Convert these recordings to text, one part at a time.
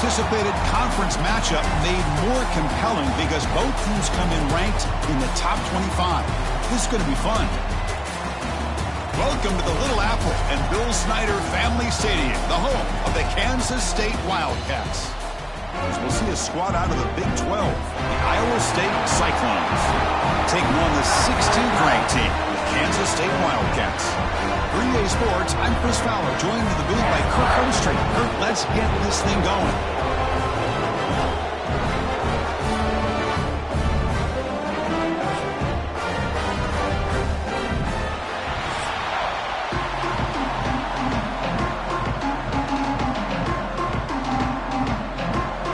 anticipated conference matchup made more compelling because both teams come in ranked in the top 25. This is going to be fun. Welcome to the Little Apple and Bill Snyder Family Stadium, the home of the Kansas State Wildcats. As we'll see a squad out of the Big 12, the Iowa State Cyclones, taking on the 16th ranked team, the Kansas State Wildcats. For EA Sports, I'm Chris Fowler, joined in the booth by Kirk Overstreet. Kirk, let's get this thing going.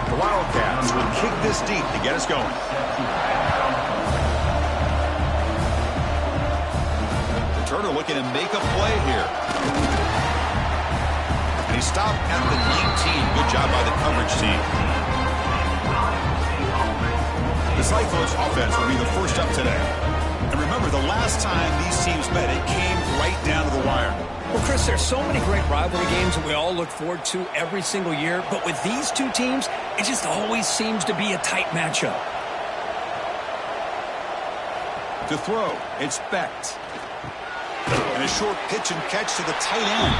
The Wildcats will kick this deep to get us going. Turner looking to make a play here. And he stopped at the 19. Good job by the coverage team. The Cyclones offense will be the first up today. And remember, the last time these teams met, it came right down to the wire. Well, Chris, there's so many great rivalry games that we all look forward to every single year. But with these two teams, it just always seems to be a tight matchup. To throw, it's Becht. And a short pitch and catch to the tight end.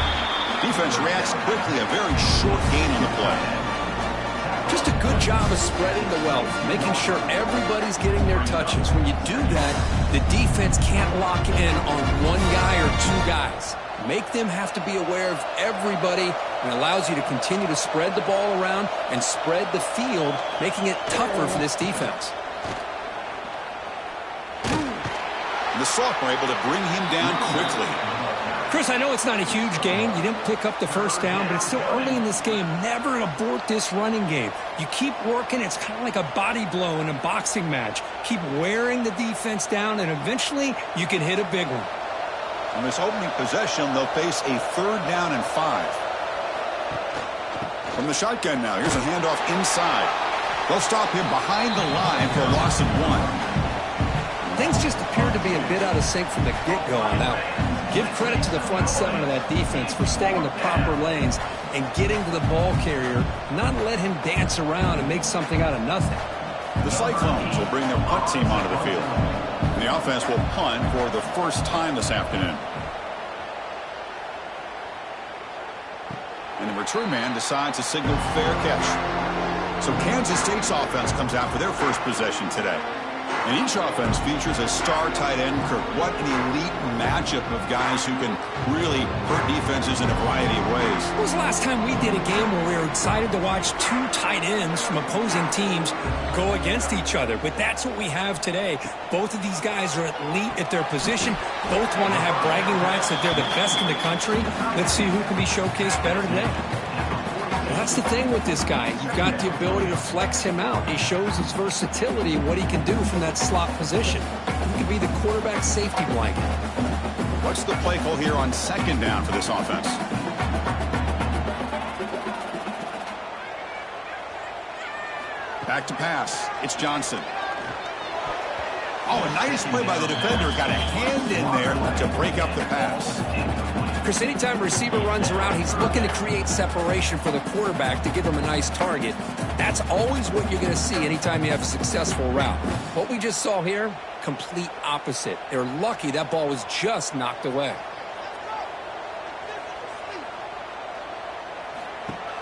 Defense reacts quickly, a very short gain on the play. Just a good job of spreading the wealth, making sure everybody's getting their touches. When you do that, the defense can't lock in on one guy or two guys. Make them have to be aware of everybody, and allows you to continue to spread the ball around and spread the field, making it tougher for this defense. The sophomore able to bring him down quickly. Chris, I know it's not a huge gain. You didn't pick up the first down, but it's still early in this game. Never abort this running game. You keep working. It's kind of like a body blow in a boxing match. Keep wearing the defense down, and eventually you can hit a big one. On this opening possession, they'll face a 3rd down and 5. From the shotgun now, here's a handoff inside. They'll stop him behind the line for a loss of 1. Things just appeared to be a bit out of sync from the get-go on that one. Give credit to the front 7 of that defense for staying in the proper lanes and getting to the ball carrier, not let him dance around and make something out of nothing. The Cyclones will bring their punt team onto the field. And the offense will punt for the first time this afternoon. And the return man decides to signal fair catch. So Kansas State's offense comes out for their first possession today. And each offense features a star tight end. Kirk, what an elite matchup of guys who can really hurt defenses in a variety of ways. When was the last time we did a game where we were excited to watch two tight ends from opposing teams go against each other? But that's what we have today. Both of these guys are elite at their position. Both want to have bragging rights that they're the best in the country. Let's see who can be showcased better today. That's the thing with this guy. You've got the ability to flex him out. He shows his versatility, what he can do from that slot position. He could be the quarterback safety blanket. What's the play call here on 2nd down for this offense? Back to pass. It's Johnson. Oh, a nice play by the defender. Got a hand in there to break up the pass. Chris, anytime a receiver runs around, he's looking to create separation for the quarterback to give him a nice target. That's always what you're going to see anytime you have a successful route. What we just saw here, complete opposite. They're lucky that ball was just knocked away.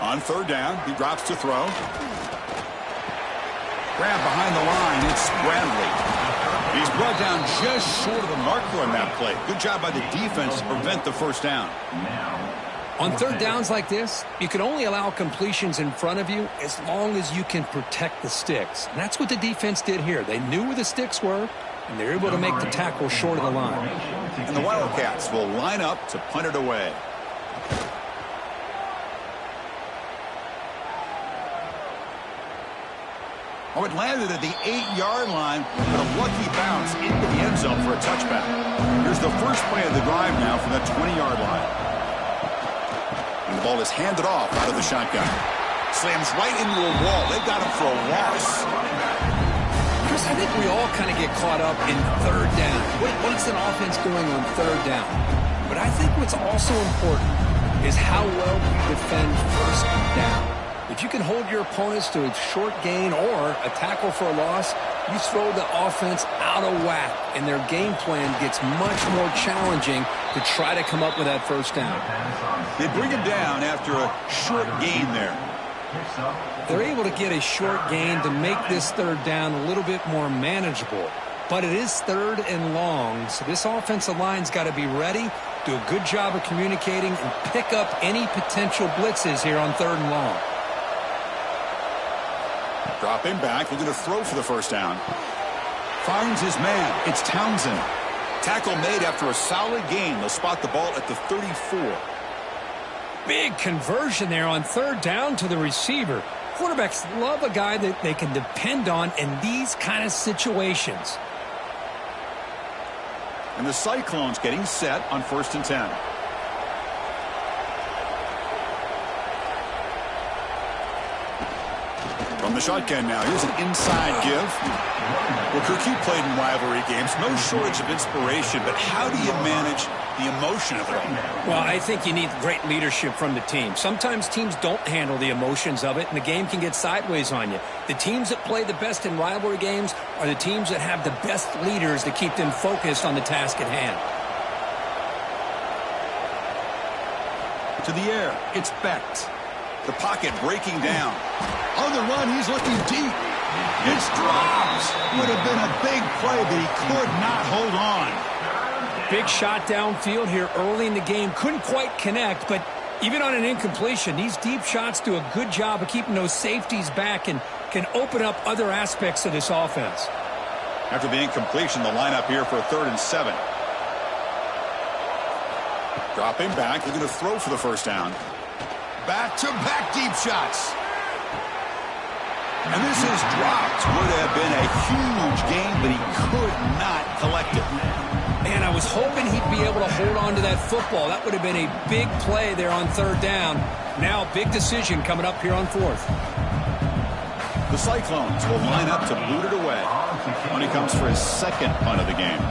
On 3rd down, he drops to throw. Grab behind the line, it's Bradley. He's brought down just short of the marker on that play. Good job by the defense to prevent the first down. On 3rd downs like this, you can only allow completions in front of you as long as you can protect the sticks. And that's what the defense did here. They knew where the sticks were, and they're able to make the tackle short of the line. And the Wildcats will line up to punt it away. Oh, it landed at the 8-yard line, but a lucky bounce into the end zone for a touchback. Here's the first play of the drive now from that 20-yard line. And the ball is handed off out of the shotgun. Slams right into a wall. They got him for a loss. Chris, I think we all kind of get caught up in 3rd down. What's an offense doing on 3rd down? But I think what's also important is how well we defend 1st down. If you can hold your opponents to a short gain or a tackle for a loss, you throw the offense out of whack, and their game plan gets much more challenging to try to come up with that first down. They bring him down after a short gain there. They're able to get a short gain to make this third down a little bit more manageable. But it is third and long, so this offensive line's got to be ready, do a good job of communicating, and pick up any potential blitzes here on third and long. Dropping back, looking to throw for the first down. Finds his man. It's Townsend. Tackle made after a solid gain. They'll spot the ball at the 34. Big conversion there on third down to the receiver. Quarterbacks love a guy that they can depend on in these kind of situations. And the Cyclones getting set on 1st and 10. From the shotgun now, here's an inside give. Well, Kirk, you played in rivalry games. No shortage of inspiration, but how do you manage the emotion of it all? Well, I think you need great leadership from the team. Sometimes teams don't handle the emotions of it, and the game can get sideways on you. The teams that play the best in rivalry games are the teams that have the best leaders to keep them focused on the task at hand. To the air, it's Becht. The pocket breaking down. On the run, he's looking deep. It's dropped. Would have been a big play, but he could not hold on. Big shot downfield here early in the game. Couldn't quite connect, but even on an incompletion, these deep shots do a good job of keeping those safeties back and can open up other aspects of this offense. After the incompletion, the lineup here for a 3rd and 7. Dropping back, looking to throw for the first down. Back-to-back deep shots. And this is dropped. Would have been a huge gain, but he could not collect it. Man, I was hoping he'd be able to hold on to that football. That would have been a big play there on third down. Now, big decision coming up here on 4th. The Cyclones will line up to boot it away when he comes for his second punt of the game.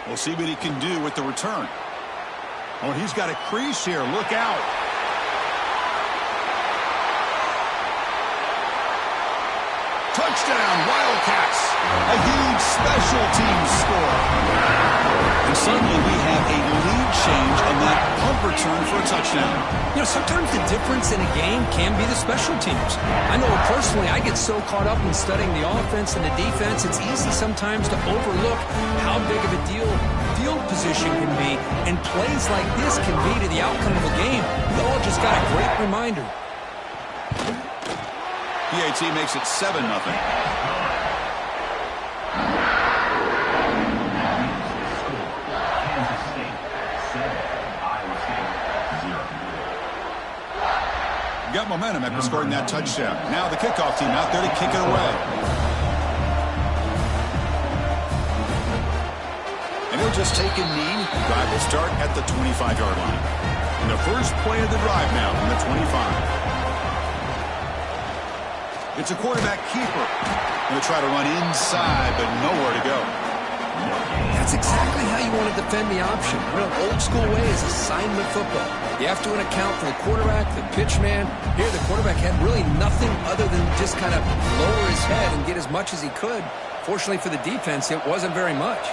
We'll see what he can do with the return. Oh, he's got a crease here. Look out. Touchdown, Wildcats. A huge special teams score. And suddenly we have a lead change on that punt return for a touchdown. You know, sometimes the difference in a game can be the special teams. I know personally I get so caught up in studying the offense and the defense, it's easy sometimes to overlook how big of a deal field position can be, and plays like this can be to the outcome of a game. We all just got a great reminder. PAT makes it 7-0. Got momentum after scoring that touchdown. Now the kickoff team out there to kick it away. And he'll just take a knee. The drive will start at the 25-yard line. And the first play of the drive now from the 25. It's a quarterback keeper. Going to try to run inside, but nowhere to go. That's exactly how you want to defend the option. You know, old school way is assignment football. You have to account for the quarterback, the pitch man. Here, the quarterback had really nothing other than just kind of lower his head and get as much as he could. Fortunately for the defense, it wasn't very much.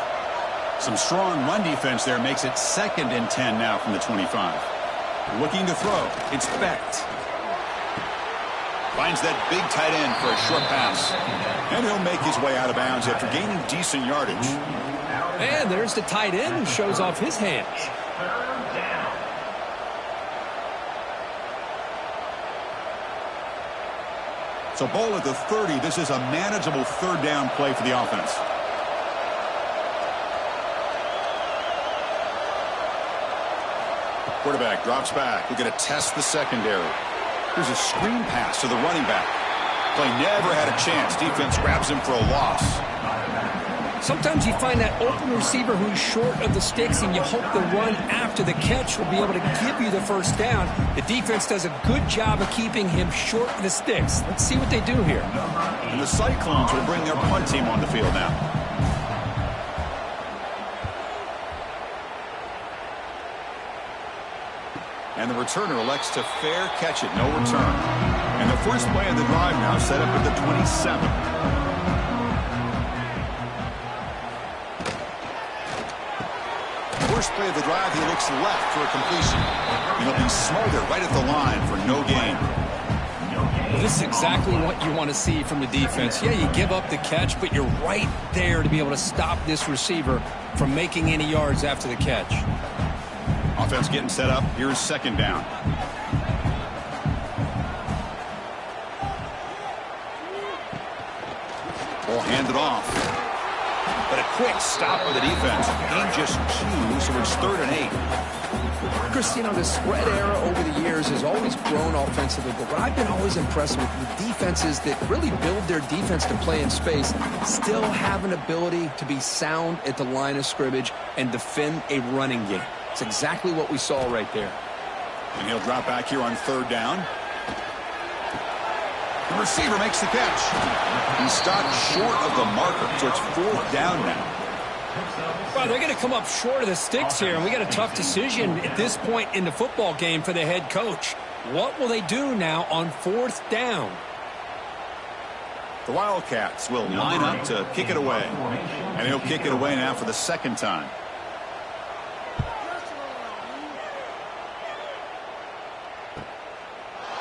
Some strong run defense there makes it 2nd and 10 now from the 25. Looking to throw. It's Becht. Finds that big tight end for a short pass. And he'll make his way out of bounds after gaining decent yardage. And there's the tight end who shows off his hands. So ball at the 30. This is a manageable third down play for the offense. Quarterback drops back. We're going to test the secondary. Here's a screen pass to the running back. Play never had a chance. Defense grabs him for a loss. Sometimes you find that open receiver who's short of the sticks, and you hope the run after the catch will be able to give you the first down. The defense does a good job of keeping him short of the sticks. Let's see what they do here. And the Cyclones will bring their punt team on the field now. And the returner elects to fair catch it. No return. And the first play of the drive now set up at the 27. First play of the drive, he looks left for a completion. He'll be smothered right at the line for no gain. Well, this is exactly what you want to see from the defense. Yeah, you give up the catch, but you're right there to be able to stop this receiver from making any yards after the catch. Offense getting set up. Here's second down. Ball handed off. But a quick stop by the defense. Gain just 2, so it's 3rd and 8. Chris, you know, the spread era over the years has always grown offensively, but what I've been always impressed with the defenses that really build their defense to play in space still have an ability to be sound at the line of scrimmage and defend a running game. It's exactly what we saw right there. And he'll drop back here on 3rd down. The receiver makes the catch. He stopped short of the marker, so it's 4th down now. Well, they're going to come up short of the sticks here, and we got a tough decision at this point in the football game for the head coach. What will they do now on 4th down? The Wildcats will line up to kick it away. And he'll kick it away now for the 2nd time.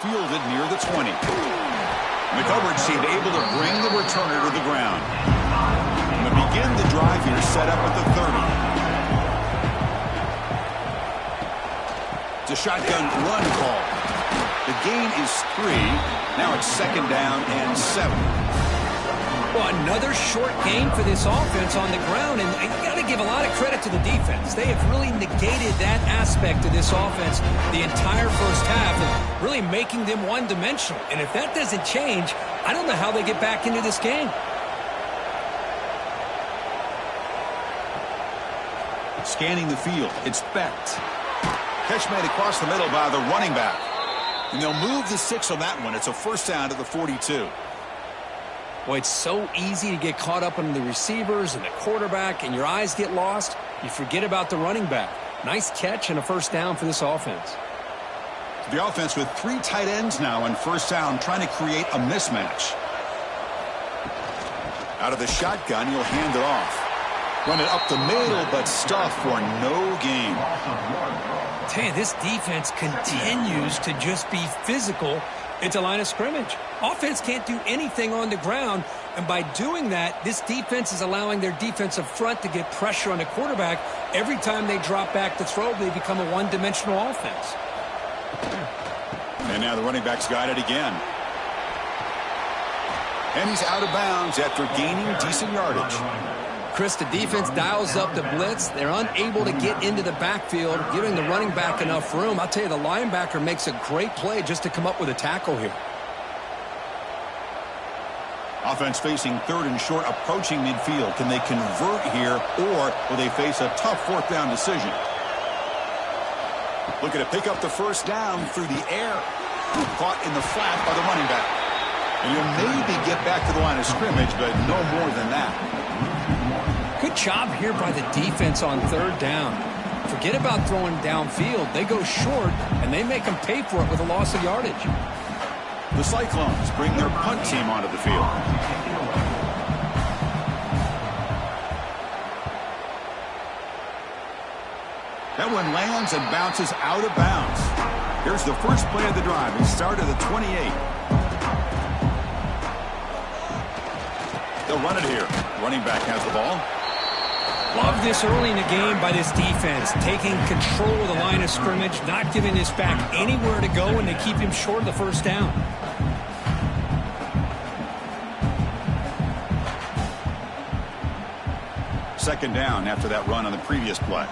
Fielded near the 20. And the coverage seemed able to bring the returner to the ground. And to begin the drive here, set up at the 30. It's a shotgun run call. The gain is 3. Now it's 2nd down and 7. Well, another short game for this offense on the ground, and you got to give a lot of credit to the defense. They have really negated that aspect of this offense the entire first half, and really making them one-dimensional. And if that doesn't change, I don't know how they get back into this game. Scanning the field, it's Becht. Catch made across the middle by the running back. And they'll move the 6 on that one. It's a 1st down to the 42. Boy, it's so easy to get caught up in the receivers and the quarterback, and your eyes get lost. You forget about the running back. Nice catch and a 1st down for this offense. The offense with 3 tight ends now on 1st down, trying to create a mismatch. Out of the shotgun, he'll hand it off. Run it up the middle, but stuffed for no gain. I tell you, this defense continues to just be physical at the line of scrimmage. Offense can't do anything on the ground, and by doing that, this defense is allowing their defensive front to get pressure on the quarterback. Every time they drop back to throw, they become a one-dimensional offense. And now the running back's got it again. And he's out of bounds after gaining decent yardage. Chris, the defense dials up the blitz. They're unable to get into the backfield, giving the running back enough room. I'll tell you, the linebacker makes a great play just to come up with a tackle here. Offense facing 3rd and short, approaching midfield. Can they convert here, or will they face a tough 4th down decision? Looking to pick up the 1st down through the air. Caught in the flat by the running back. And you'll maybe get back to the line of scrimmage, but no more than that. Good job here by the defense on 3rd down. Forget about throwing downfield. They go short, and they make them pay for it with a loss of yardage. The Cyclones bring their punt team onto the field. That one lands and bounces out of bounds. Here's the first play of the drive. We start at the 28. They'll run it here. Running back has the ball. Love this early in the game by this defense, taking control of the line of scrimmage, not giving this back anywhere to go, and they keep him short of the 1st down. Second down after that run on the previous play.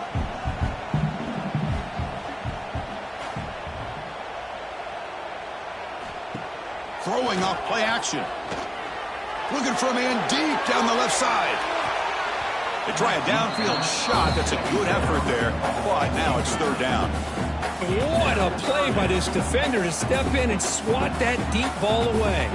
Throwing off play action. Looking for a man deep down the left side. They try a downfield shot. That's a good effort there. But now it's 3rd down. What a play by this defender to step in and swat that deep ball away.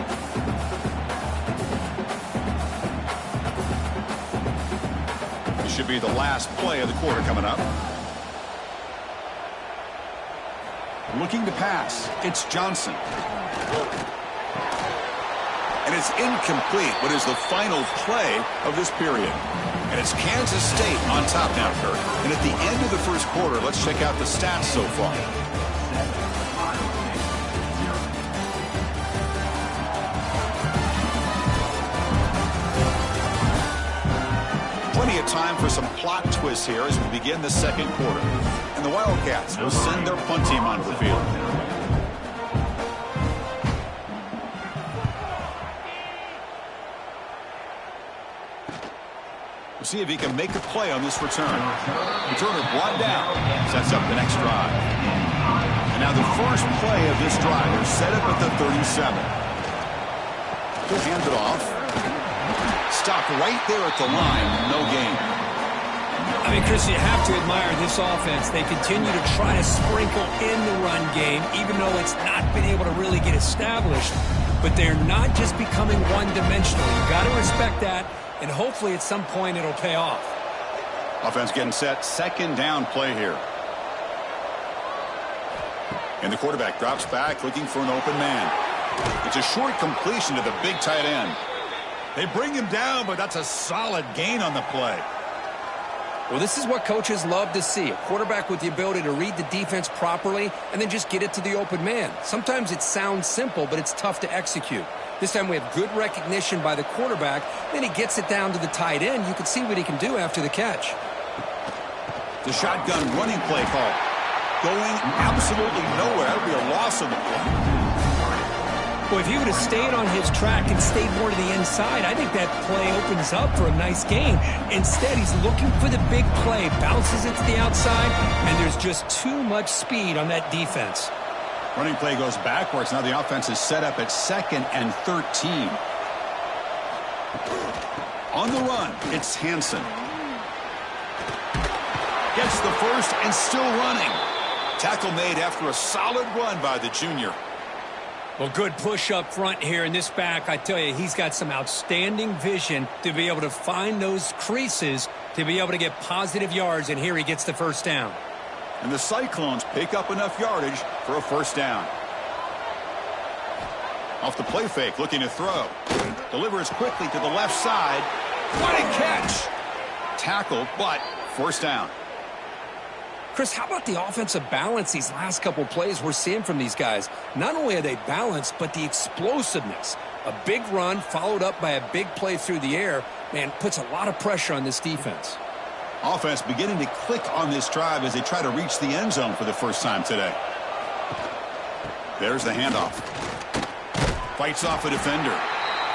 This should be the last play of the quarter coming up. Looking to pass. It's Johnson. And it's incomplete, what is the final play of this period. And it's Kansas State on top now, Kurt. And at the end of the first quarter, let's check out the stats so far. Plenty of time for some plot twists here as we begin the second quarter. And the Wildcats will send their punt team onto the field. We'll see if he can make a play on this return. Returner brought down. Sets up the next drive. And now the first play of this drive. They're set up at the 37. He'll hand it off. Stopped right there at the line. No gain. I mean, Chris, you have to admire this offense. They continue to try to sprinkle in the run game, even though it's not been able to really get established. But they're not just becoming one-dimensional. You've got to respect that. And hopefully at some point it'll pay off. Offense getting set. Second down play here. And the quarterback drops back looking for an open man. It's a short completion to the big tight end. They bring him down, but that's a solid gain on the play. Well, this is what coaches love to see. A quarterback with the ability to read the defense properly and then just get it to the open man. Sometimes it sounds simple, but it's tough to execute. This time we have good recognition by the quarterback. Then he gets it down to the tight end. You can see what he can do after the catch. The shotgun running play call. Going absolutely nowhere. That would be a loss on the play. Well, if he would have stayed on his track and stayed more to the inside, I think that play opens up for a nice gain. Instead, he's looking for the big play, bounces it to the outside, and there's just too much speed on that defense. Running play goes backwards. Now the offense is set up at 2nd and 13. On the run, it's Hansen. Gets the first and still running. Tackle made after a solid run by the junior. Well, good push up front here in this back. I tell you, he's got some outstanding vision to be able to find those creases to be able to get positive yards, and here he gets the first down. And the Cyclones pick up enough yardage for a first down. Off the play fake, looking to throw. Delivers quickly to the left side. What a catch! Tackle, but first down. Chris, how about the offensive balance these last couple plays we're seeing from these guys? Not only are they balanced, but the explosiveness. A big run followed up by a big play through the air, man, puts a lot of pressure on this defense. Offense beginning to click on this drive as they try to reach the end zone for the first time today. There's the handoff. Fights off a defender.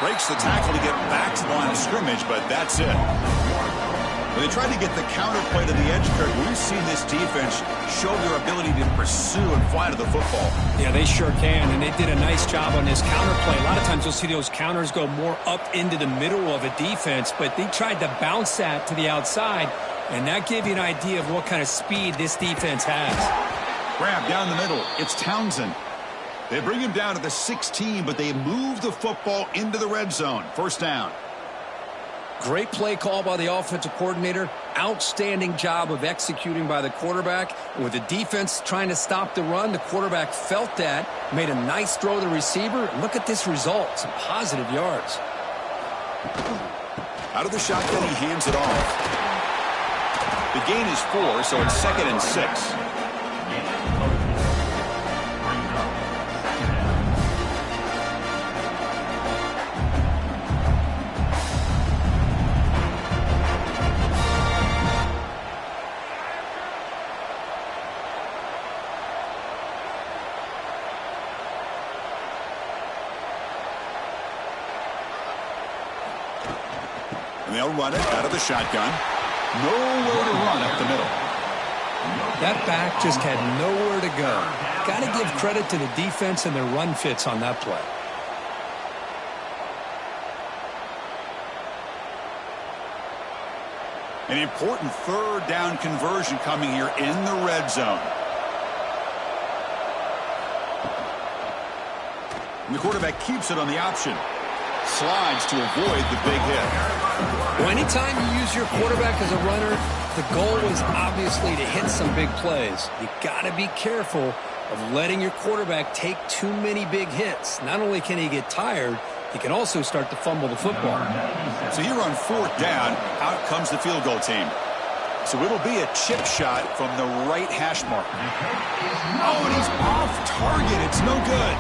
Breaks the tackle to get back to the line of scrimmage, but that's it. When they tried to get the counter play to the edge, Kurt, we've seen this defense show their ability to pursue and fly to the football. Yeah, they sure can, and they did a nice job on this counter play. A lot of times you'll see those counters go more up into the middle of a defense, but they tried to bounce that to the outside, and that gave you an idea of what kind of speed this defense has. Grab down the middle. It's Townsend. They bring him down to the 16, but they move the football into the red zone. First down. Great play call by the offensive coordinator. Outstanding job of executing by the quarterback. With the defense trying to stop the run, the quarterback felt that, made a nice throw to the receiver. Look at this result, some positive yards. Out of the shotgun, he hands it off. The gain is 4, so it's 2nd and 6. And they'll run it out of the shotgun. Nowhere to run up the middle. That back just had nowhere to go. Got to give credit to the defense and their run fits on that play. An important third down conversion coming here in the red zone. And the quarterback keeps it on the option. Slides to avoid the big hit. Well, anytime you use your quarterback as a runner, the goal is obviously to hit some big plays. You got to be careful of letting your quarterback take too many big hits. Not only can he get tired, he can also start to fumble the football. So here on 4th down, out comes the field goal team. So it'll be a chip shot from the right hash mark. Oh, and he's off target. It's no good.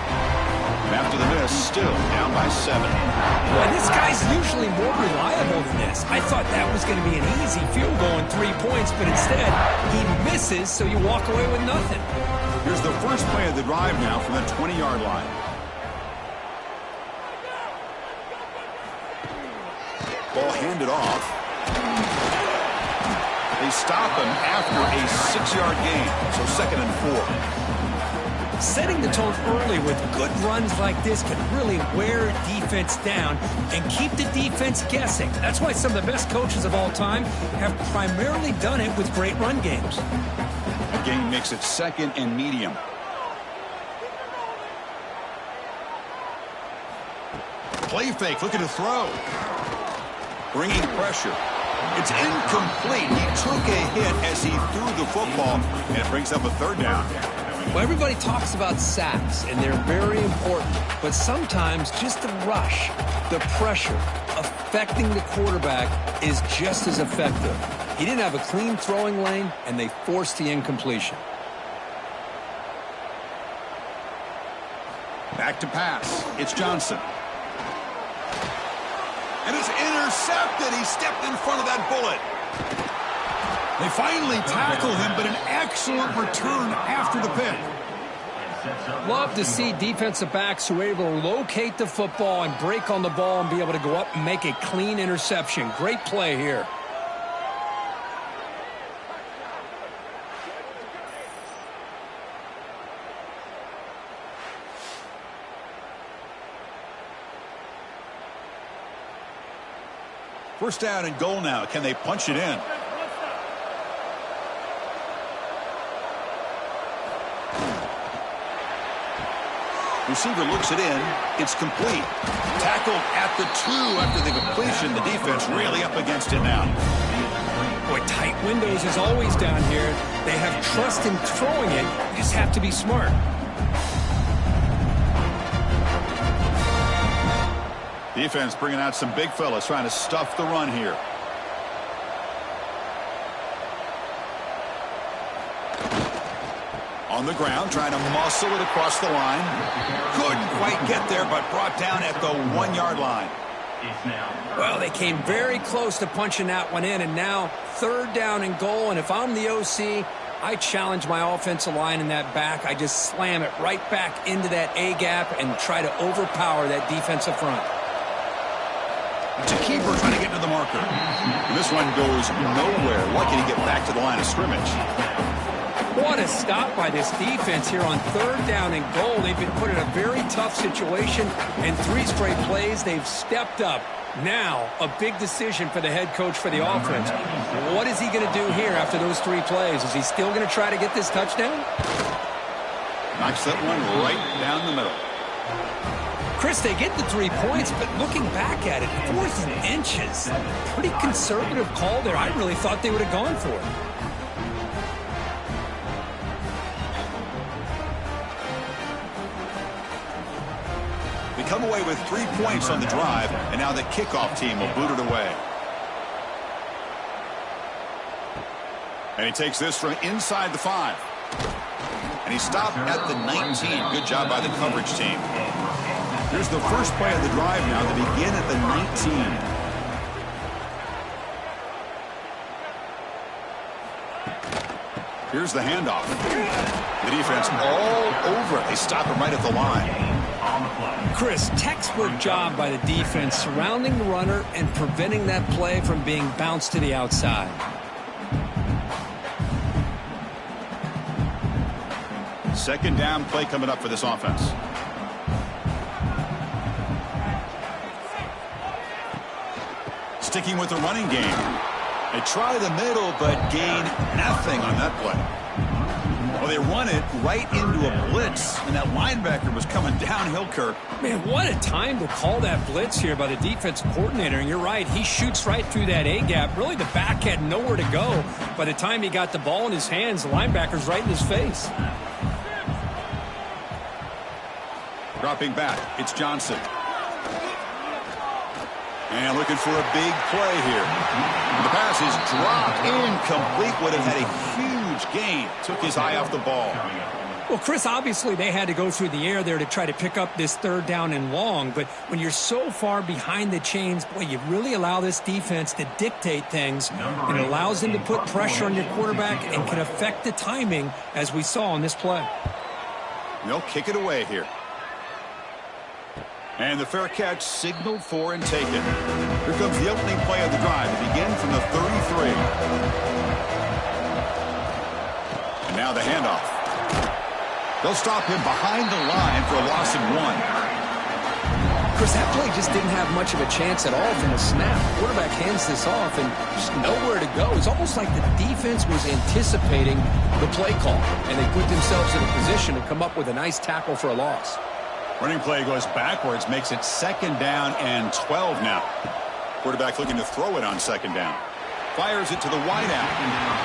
And after the miss, still down by 7. Well, this guy's usually more reliable than this. I thought that was going to be an easy field goal and 3 points, but instead he misses, so you walk away with nothing. Here's the first play of the drive now from the 20-yard line. Ball handed off. They stop him after a 6-yard gain, so 2nd and 4. Setting the tone early with good runs like this can really wear a defense down and keep the defense guessing. That's why some of the best coaches of all time have primarily done it with great run games. The game makes it 2nd and medium. Play fake, looking to throw. Bringing pressure. It's incomplete. He took a hit as he threw the football, and it brings up a 3rd down. Well, everybody talks about sacks, and they're very important. But sometimes just the rush, the pressure, affecting the quarterback is just as effective. He didn't have a clean throwing lane, and they forced the incompletion. Back to pass. It's Johnson. And it's intercepted. He stepped in front of that bullet. They finally tackle him, but an excellent return after the pick. Love to see defensive backs who are able to locate the football and break on the ball and be able to go up and make a clean interception. Great play here. First down and goal now. Can they punch it in? Receiver looks it in. It's complete. Tackled at the 2 after the completion. The defense really up against it now. Boy, tight windows is always down here. They have trust in throwing it. You just have to be smart. Defense bringing out some big fellas trying to stuff the run here. On the ground, trying to muscle it across the line. Couldn't quite get there, but brought down at the 1-yard line. Well, they came very close to punching that one in, and now 3rd down and goal. And if I'm the OC, I challenge my offensive line in that back. I just slam it right back into that A-gap and try to overpower that defensive front. It's a keeper trying to get to the marker. And this one goes nowhere. Lucky to get back to the line of scrimmage. What a stop by this defense here on 3rd down and goal. They've been put in a very tough situation, and 3 straight plays, they've stepped up. Now, a big decision for the head coach for the offense. What is he going to do here after those 3 plays? Is he still going to try to get this touchdown? Knocks that one right down the middle. Chris, they get the 3 points, but looking back at it, 4th and inches. Pretty conservative call there. I really thought they would have gone for it. They come away with 3 points on the drive, and now the kickoff team will boot it away. And he takes this from inside the 5. And he stopped at the 19. Good job by the coverage team. Here's the first play of the drive now. They begin at the 19. Here's the handoff. The defense all over it. They stop him right at the line. Chris, textbook job by the defense surrounding the runner and preventing that play from being bounced to the outside. Second down play coming up for this offense. Sticking with the running game. They try the middle, but gain nothing on that play. Well, they run it right into a blitz, and that linebacker was coming downhill, Kirk. Man, what a time to call that blitz here by the defense coordinator. And you're right, he shoots right through that A-gap. Really, the back had nowhere to go. By the time he got the ball in his hands, the linebacker's right in his face. Dropping back, it's Johnson. And looking for a big play here. The pass is dropped, incomplete. Would have had a huge gain. Took his eye off the ball. Well, Chris, obviously they had to go through the air there to try to pick up this third down and long. But when you're so far behind the chains, boy, you really allow this defense to dictate things. And it allows them to put pressure on your quarterback and can affect the timing, as we saw on this play. They'll kick it away here. And the fair catch signaled for and taken. Here comes the opening play of the drive to begin from the 33. And now the handoff. They'll stop him behind the line for a loss of 1. Chris, that play just didn't have much of a chance at all from the snap. The quarterback hands this off and just nowhere to go. It's almost like the defense was anticipating the play call, and they put themselves in a position to come up with a nice tackle for a loss. Running play goes backwards, makes it 2nd down and 12 now. Quarterback looking to throw it on 2nd down. Fires it to the wideout,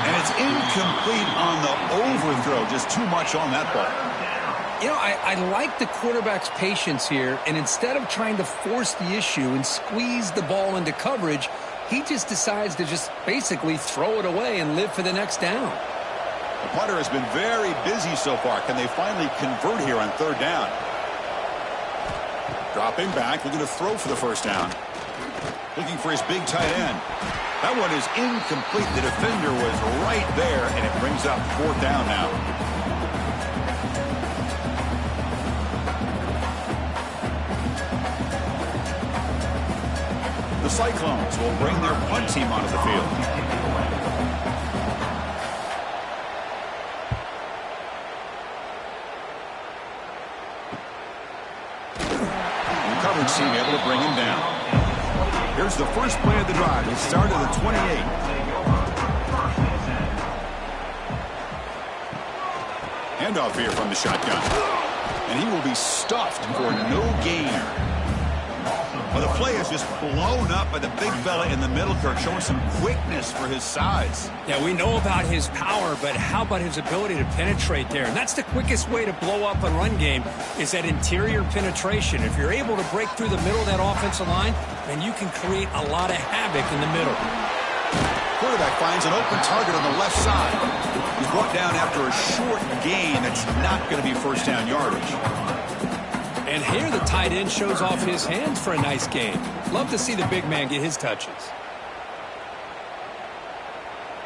and it's incomplete on the overthrow. Just too much on that ball. You know, I like the quarterback's patience here, and instead of trying to force the issue and squeeze the ball into coverage, he just decides to just basically throw it away and live for the next down. The punter has been very busy so far. Can they finally convert here on 3rd down? Dropping back, looking to throw for the 1st down. Looking for his big tight end. That one is incomplete. The defender was right there, and it brings up 4th down now. The Cyclones will bring their punt team onto the field. Coverage team able to bring him down. Here's the first play of the drive. It started at 28. Handoff here from the shotgun. And he will be stuffed for no gain. Well, the play is just blown up by the big fella in the middle, Kirk, showing some quickness for his size. Yeah, we know about his power, but how about his ability to penetrate there? And that's the quickest way to blow up a run game, is that interior penetration. If you're able to break through the middle of that offensive line, then you can create a lot of havoc in the middle. Quarterback finds an open target on the left side. He's brought down after a short gain that's not going to be 1st down yardage. And here the tight end shows off his hands for a nice gain. Love to see the big man get his touches.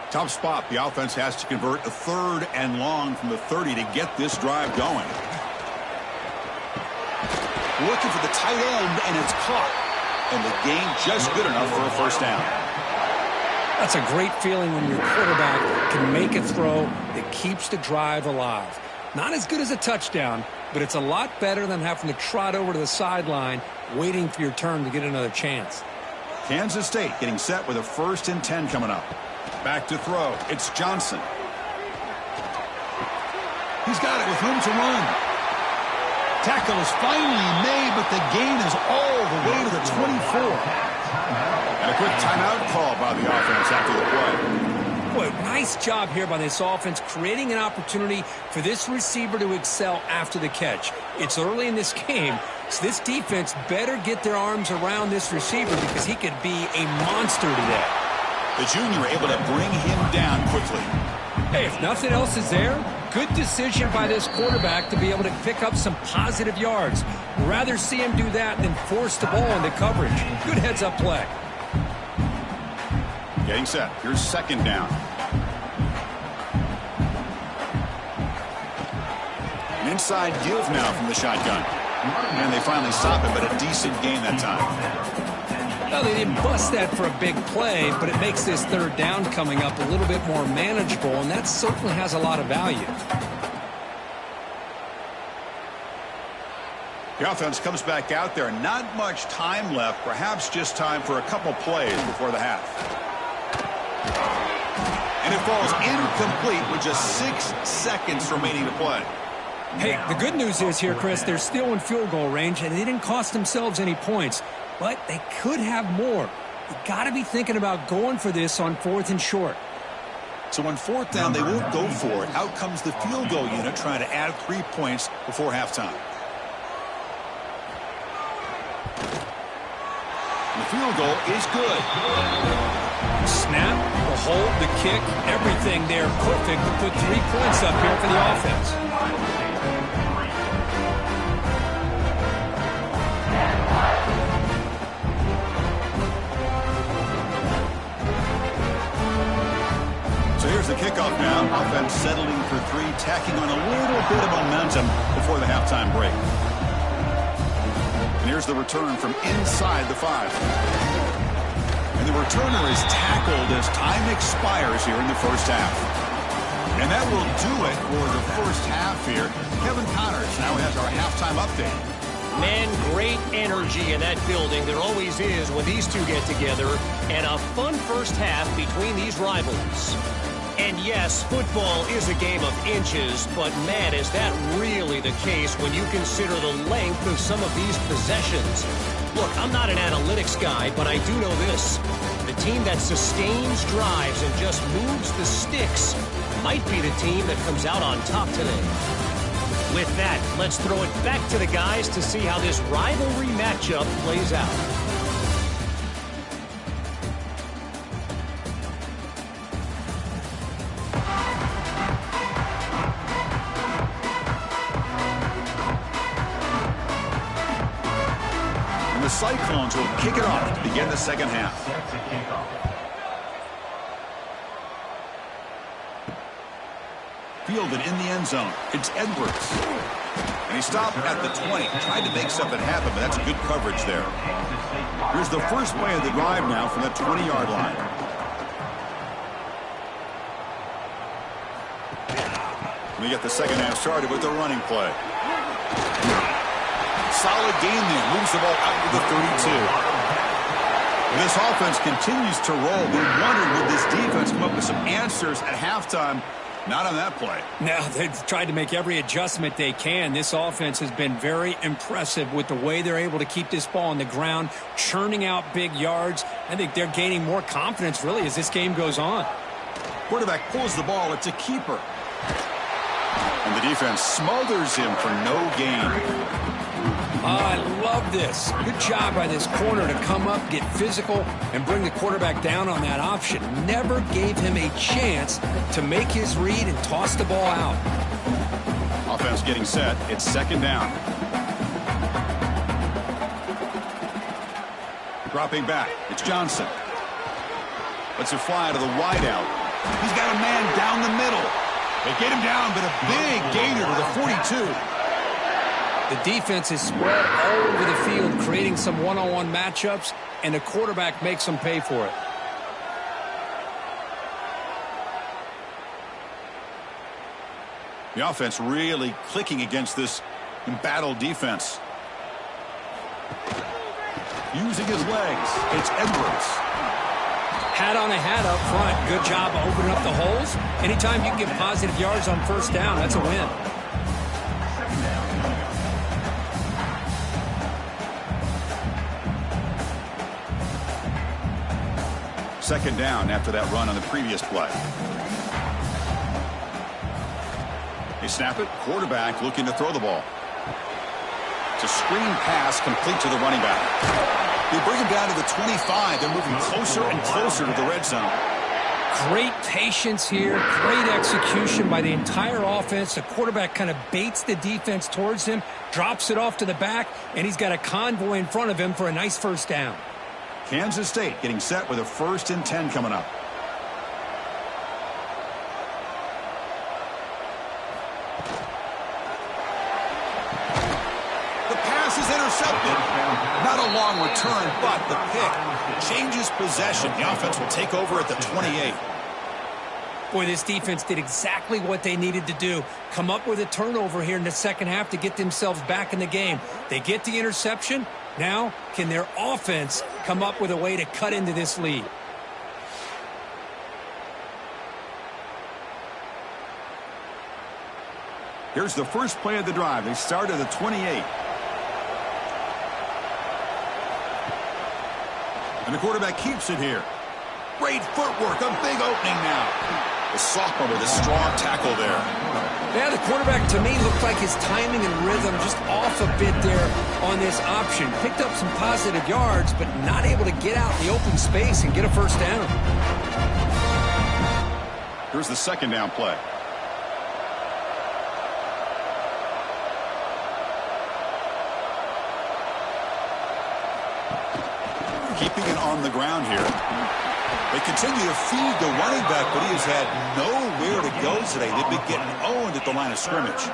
Tough spot. The offense has to convert a 3rd and long from the 30 to get this drive going. Looking for the tight end, and it's caught. And the gain just good enough for a 1st down. That's a great feeling when your quarterback can make a throw that keeps the drive alive. Not as good as a touchdown, but it's a lot better than having to trot over to the sideline waiting for your turn to get another chance. Kansas State getting set with a 1st and 10 coming up. Back to throw. It's Johnson. He's got it with room to run. Tackle is finally made, but the gain is all the way to the 24. And a quick timeout call by the offense after the play. Boy, nice job here by this offense, creating an opportunity for this receiver to excel after the catch. It's early in this game, so this defense better get their arms around this receiver because he could be a monster today. The junior able to bring him down quickly. Hey, if nothing else is there, good decision by this quarterback to be able to pick up some positive yards. Rather see him do that than force the ball into coverage. Good heads-up play. Getting set. Here's 2nd down. An inside give now from the shotgun. And they finally stop it, but a decent gain that time. Well, they didn't bust that for a big play, but it makes this 3rd down coming up a little bit more manageable, and that certainly has a lot of value. The offense comes back out there. Not much time left. Perhaps just time for a couple plays before the half. And it falls incomplete with just 6 seconds remaining to play. Hey, the good news is here, Chris, they're still in field goal range, and they didn't cost themselves any points, but they could have more. You got to be thinking about going for this on 4th and short. So on 4th down, they won't go for it. Out comes the field goal unit trying to add 3 points before halftime. The field goal is good. Snap, the hold, the kick, everything there perfect to put 3 points up here for the offense. So here's the kickoff now. Offense settling for 3, tacking on a little bit of momentum before the halftime break. And here's the return from inside the 5. And the returner is tackled as time expires here in the first half. And that will do it for the first half here. Kevin Connors now has our halftime update. Man, great energy in that building. There always is when these two get together. And a fun first half between these rivals. And yes, football is a game of inches, but man, is that really the case when you consider the length of some of these possessions. Look, I'm not an analytics guy, but I do know this. The team that sustains drives and just moves the sticks might be the team that comes out on top today. With that, let's throw it back to the guys to see how this rivalry matchup plays out. The Cyclones will kick it off to begin the second half. Fielded in the end zone. It's Edwards. And he stopped at the 20. Tried to make something happen, but that's good coverage there. Here's the first play of the drive now from the 20-yard line. We get the second half started with the running play. Solid gain there. Moves the ball out to the 32. This offense continues to roll. We wondered, would this defense come up with some answers at halftime? Not on that play. Now, they've tried to make every adjustment they can. This offense has been very impressive with the way they're able to keep this ball on the ground, churning out big yards. I think they're gaining more confidence, really, as this game goes on. Quarterback pulls the ball. It's a keeper. And the defense smothers him for no gain. I love this. Good job by this corner to come up, get physical, and bring the quarterback down on that option. Never gave him a chance to make his read and toss the ball out. Offense getting set. It's second down. Dropping back. It's Johnson. Lets it fly to the wideout. He's got a man down the middle. They get him down, but a big gainer to the 42. The defense is spread all over the field, creating some one-on-one matchups, and the quarterback makes them pay for it. The offense really clicking against this embattled defense. Using his legs, it's Edwards. Hat on a hat up front. Good job opening up the holes. Anytime you can get positive yards on first down, that's a win. Second down after that run on the previous play. They snap it. Quarterback looking to throw the ball. It's a screen pass complete to the running back. They bring him down to the 25. They're moving closer and closer to the red zone. Great patience here. Great execution by the entire offense. The quarterback kind of baits the defense towards him, drops it off to the back, and he's got a convoy in front of him for a nice first down. Kansas State getting set with a 1st and 10 coming up. The pass is intercepted. Not a long return, but the pick changes possession. The offense will take over at the 28. Boy, this defense did exactly what they needed to do. Come up with a turnover here in the second half to get themselves back in the game. They get the interception. Now, can their offense come up with a way to cut into this lead? Here's the first play of the drive. They start at the 28. And the quarterback keeps it here. Great footwork, a big opening now. The sophomore with a strong tackle there. Yeah, the quarterback, to me, looked like his timing and rhythm just off a bit there on this option. Picked up some positive yards, but not able to get out in the open space and get a first down. Here's the second down play. Keeping it on the ground here. They continue to feed the running back, but he has had nowhere to go today. They've been getting owned at the line of scrimmage.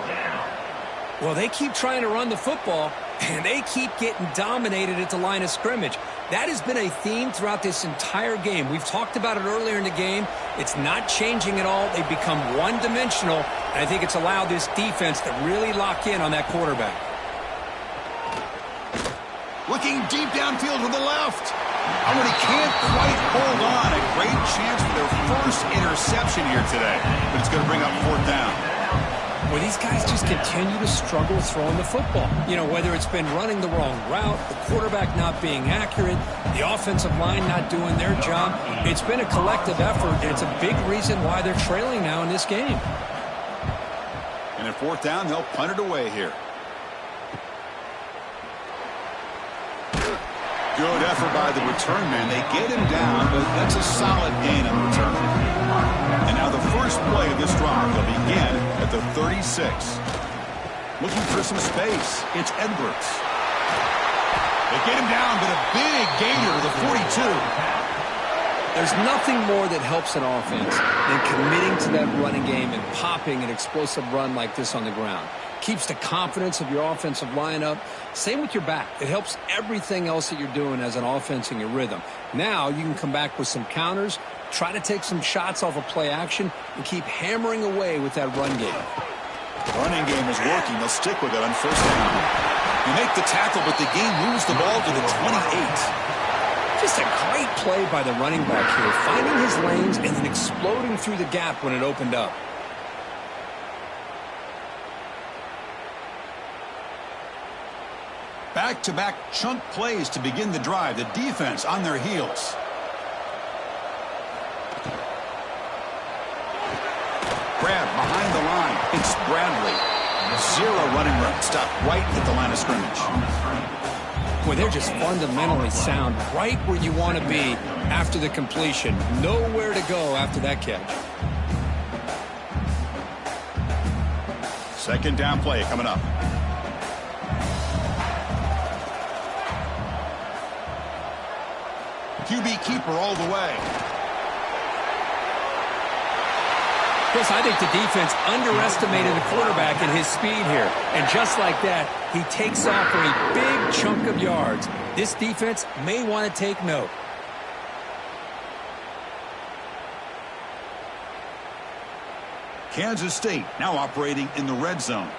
Well, they keep trying to run the football, and they keep getting dominated at the line of scrimmage. That has been a theme throughout this entire game. We've talked about it earlier in the game. It's not changing at all. They've become one-dimensional, and I think it's allowed this defense to really lock in on that quarterback. Looking deep downfield to the left. Oh, and he can't quite hold on. A great chance for their first interception here today, but it's going to bring up fourth down. Well, these guys just continue to struggle throwing the football. You know, whether it's been running the wrong route, the quarterback not being accurate, the offensive line not doing their job. It's been a collective effort, and it's a big reason why they're trailing now in this game. And at fourth down, they'll punt it away here. Good effort by the return man. They get him down, but that's a solid gain on the return. And now the first play of this drive will begin at the 36. Looking for some space. It's Edwards. They get him down, but a big gainer to the 42. There's nothing more that helps an offense than committing to that running game and popping an explosive run like this on the ground. Keeps the confidence of your offensive lineup. Same with your back. It helps everything else that you're doing as an offense in your rhythm. Now you can come back with some counters, try to take some shots off of play action, and keep hammering away with that run game. The running game is working. They'll stick with it on first down. You make the tackle, but the game moves the ball to the 28. Just a great play by the running back here, finding his lanes and then exploding through the gap when it opened up. Back-to-back chunk plays to begin the drive. The defense on their heels. Grab behind the line. It's Bradley. Zero running room. Stop right at the line of scrimmage. Well, they're just fundamentally sound right where you want to be after the completion. Nowhere to go after that catch. Second down play coming up. QB keeper all the way. Chris, I think the defense underestimated the quarterback and his speed here. And just like that, he takes off for a big chunk of yards. This defense may want to take note. Kansas State now operating in the red zone.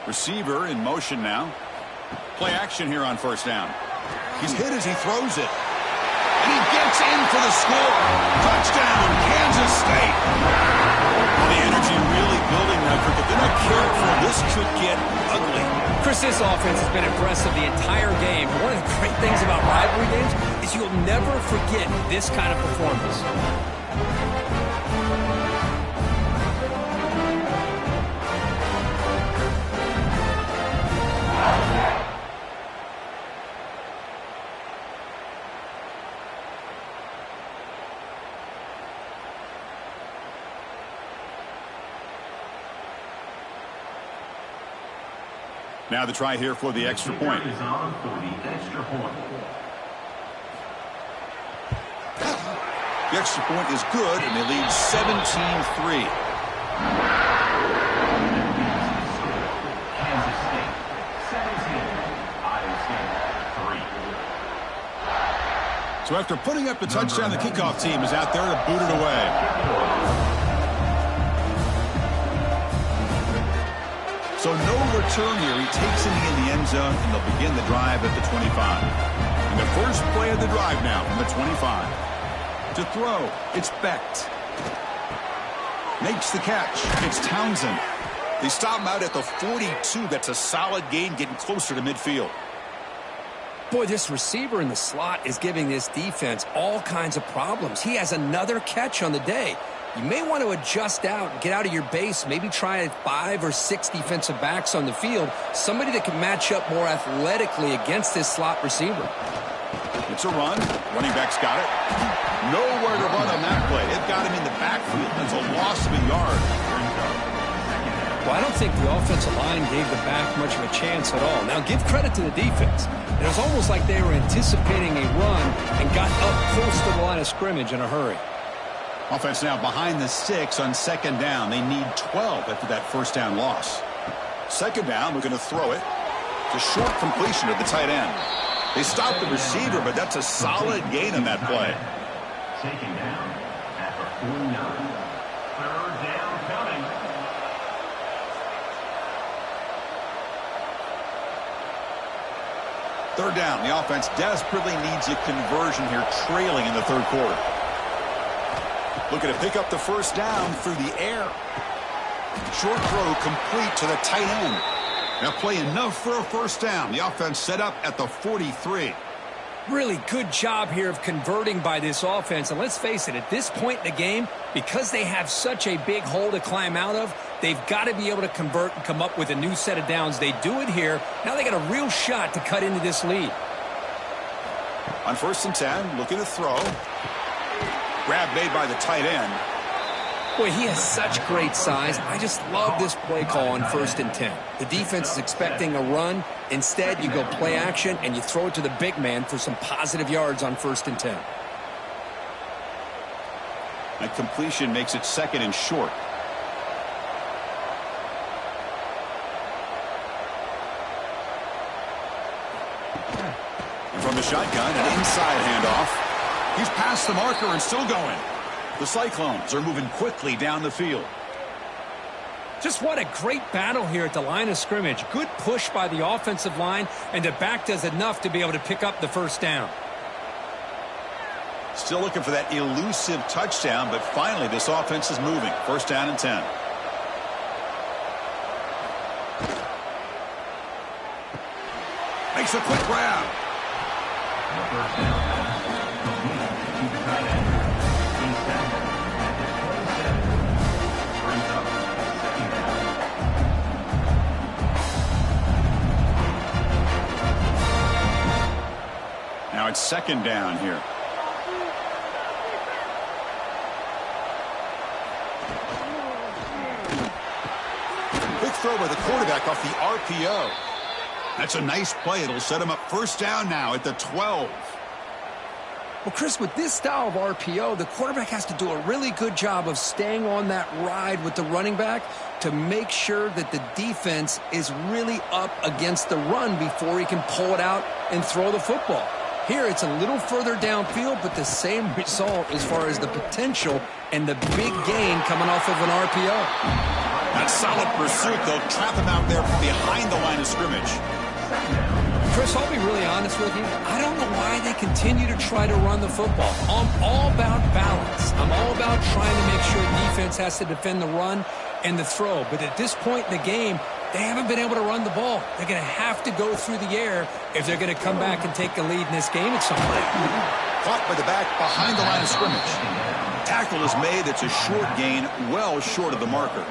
Receiver in motion now. Play action here on first down. He's hit as he throws it. And he gets in for the score. Touchdown, Kansas State. The energy really building now, but they're not careful. This could get ugly. Chris, this offense has been impressive the entire game. But one of the great things about rivalry games is you'll never forget this kind of performance. Now the try here for the extra point. The extra point is good, and they lead 17-3. So after putting up the touchdown, the kickoff team is out there to boot it away. So no return here. He takes it in the end zone, and they'll begin the drive at the 25. And the first play of the drive now from the 25. To throw, it's Becht. Makes the catch. It's Townsend. They stop him out at the 42. That's a solid gain, getting closer to midfield. Boy, this receiver in the slot is giving this defense all kinds of problems. He has another catch on the day. you may want to adjust out, get out of your base, maybe try 5 or 6 defensive backs on the field, somebody that can match up more athletically against this slot receiver. It's a run. Running back's got it. Nowhere to run on that play. They've got him in the backfield. That's a loss of a yard. Well, I don't think the offensive line gave the back much of a chance at all. Now, give credit to the defense. It was almost like they were anticipating a run and got up close to the line of scrimmage in a hurry. Offense now behind the 6 on second down. They need 12 after that first down loss. Second down, we're going to throw it. It's a short completion to the tight end. They stopped the receiver, but that's a solid gain on that play. Taking down at the 49. Third down coming. Third down. The offense desperately needs a conversion here, trailing in the third quarter. Looking to pick up the first down through the air. Short throw complete to the tight end. Now play enough for a first down. The offense set up at the 43. Really good job here of converting by this offense. And let's face it, at this point in the game, because they have such a big hole to climb out of, they've got to be able to convert and come up with a new set of downs. They do it here. Now they got a real shot to cut into this lead. On 1st and 10, looking to throw. Grab made by the tight end. Boy, he has such great size. I just love this play call on 1st and 10. The defense is expecting a run. Instead, you go play action, and you throw it to the big man for some positive yards on 1st and 10. That completion makes it second and short. And from the shotgun, an inside handoff. He's past the marker and still going. The Cyclones are moving quickly down the field. Just what a great battle here at the line of scrimmage. Good push by the offensive line, and the back does enough to be able to pick up the first down. Still looking for that elusive touchdown, but finally this offense is moving. First down and 10. Makes a quick grab. The first down pass complete to the tight end. He's tackled at the 27. Brings up second down. Now it's second down here. Quick throw by the quarterback off the RPO. That's a nice play. It'll set him up first down now at the 12. Well, Chris, with this style of RPO, the quarterback has to do a really good job of staying on that ride with the running back to make sure that the defense is really up against the run before he can pull it out and throw the football. Here, it's a little further downfield, but the same result as far as the potential and the big gain coming off of an RPO. That solid pursuit, they'll trap him out there behind the line of scrimmage. Chris, I'll be really honest with you. I don't know why they continue to try to run the football. I'm all about balance. I'm all about trying to make sure defense has to defend the run and the throw. But at this point in the game, they haven't been able to run the ball. They're going to have to go through the air if they're going to come back and take a lead in this game at some point. Caught by the back behind the line of scrimmage. Tackle is made. It's a short gain, well short of the marker.